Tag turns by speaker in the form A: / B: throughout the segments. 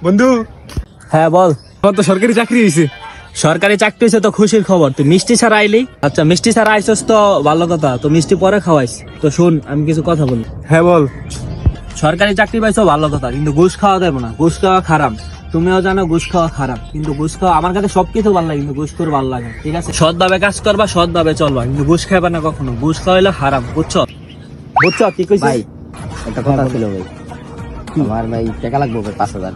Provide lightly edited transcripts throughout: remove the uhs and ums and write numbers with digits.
A: বন্ধু
B: হ্যাঁ বল।
A: আমার তো সরকারি চাকরি হয়েছে।
B: সরকারি চাকরি হয়েছে তো খুশির খবর। তুই মিষ্টি ছাড়া আইলি? আচ্ছা মিষ্টি ছাড়া আইসস তো ভালো কথা, তো মিষ্টি পরে খাওয়াইস। তো শুন আমি কিছু কথা বলি।
A: হ্যাঁ বল।
B: সরকারি চাকরি পাইছো ভালো কথা, কিন্তু ঘুষ খাওয়া দেবো না। ঘুষ খাওয়া খারাপ, তুমিও জানো ঘুষ খাওয়া খারাপ। কিন্তু ঘুষ খাওয়া আমার কাছে সবকিছু ভালো লাগে, কিন্তু ঘুষ করে ভালো লাগে। ঠিক আছে, সৎভাবে কাজ করবা, সৎভাবে চলবা, কিন্তু ঘুষ খাইবা না কখনো। ঘুষ খাওয়াইলে হারাম, বুঝছো? বুঝছো কি কইছি?
C: ভাই একটা কথা ছিল ভাই, আমার ভাই টাকা লাগবে ভাই 5,000।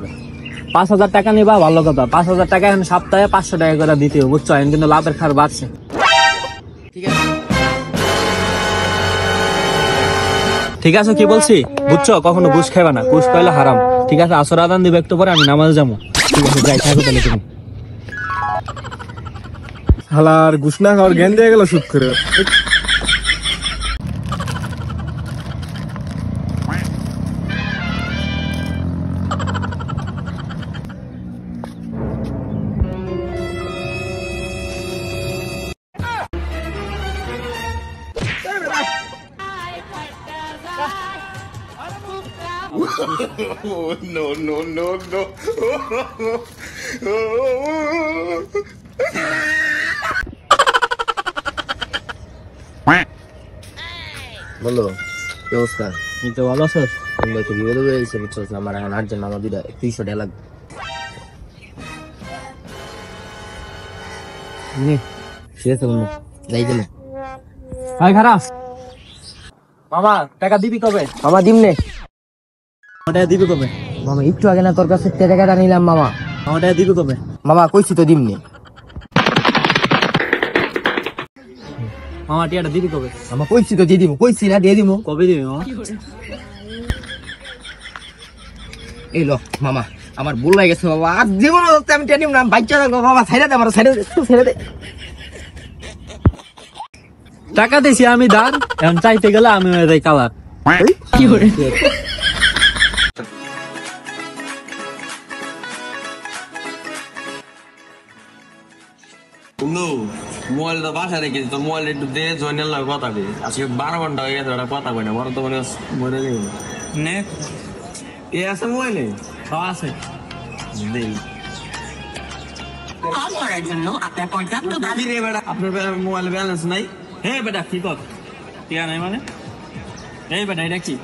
B: 5,000 টাকা নিবা ভালো কথা। 5,000 টাকা এখন সপ্তাহে 500 টাকা করে দিতে হবে, বুঝছো? এখন কিন্তু লাভের হার বাড়ছে। ঠিক আছে কি বলছি বুঝছো? কখনো ঘুষ খাইবা না, ঘুষ খাইলে হারাম। ঠিক আছে, আসর আদান দিবে একটু পরে, আমি নামাজ যাবো। ঠিক আছে যাই, থাকো তাহলে তুমি।
A: হালার ঘুষ না খাওয়ার জ্ঞান দিয়ে গেল শুট করে।
C: বলো কি অবস্থা?
B: এই তো ভালো আছো?
C: তোমরা তো বিপদ হয়ে গেছে বুঝছো, আমার এখন আর্জেন্ট আমার 200 টাকা লাগবে। ঠিক আছে বন্ধু, যাই দিলে
B: ভাই খারাপ মামা, টাকা দিবি কবে?
C: মামা দিমনে।
B: টাকা দিবি কবে?
C: মামা একটু আগে না তোর কাছে টাকাটা নিলাম মামা।
B: আমার টাকা দিবি কবে?
C: মামা কইছি তো দিমনে।
B: মামা টাকাটা দিবি কবে?
C: মামা কইছি তো দিয়ে দিব, কইছি না দিয়ে দিব।
B: কবে দিবি মামা?
C: এই লো মামা, আমার ভুল হয়ে গেছে বাবা, আর জীবন আমি টেনিম না। বাচ্চা থাকবো বাবা, ছেড়ে দে আমার, ছেড়ে দে, একটু ছেড়ে দে।
B: টাকা দিছি আমি ধার, এখন চাইতে গেলে আমি হয়ে যাই কালার। কি করে?
D: বন্ধু মোবাইলটা বাসায় রেখেছি, তো মোবাইল একটু দিয়ে জয়েনের লাগে কথা কই। আজকে 12 ঘন্টা হয়ে গেছে, ওটা কথা কই না। বড় তো মনে মরে যাবে নে। এ আছে মোবাইলে?
B: আছে।
D: দেই
E: কল করার জন্য আপনার পর্যাপ্ত
D: কি রে বেটা, আপনার মোবাইলে ব্যালেন্স নাই?
B: হে বেটা কি কর? টিয়া নাই মানে? এই বেটা এটা কি?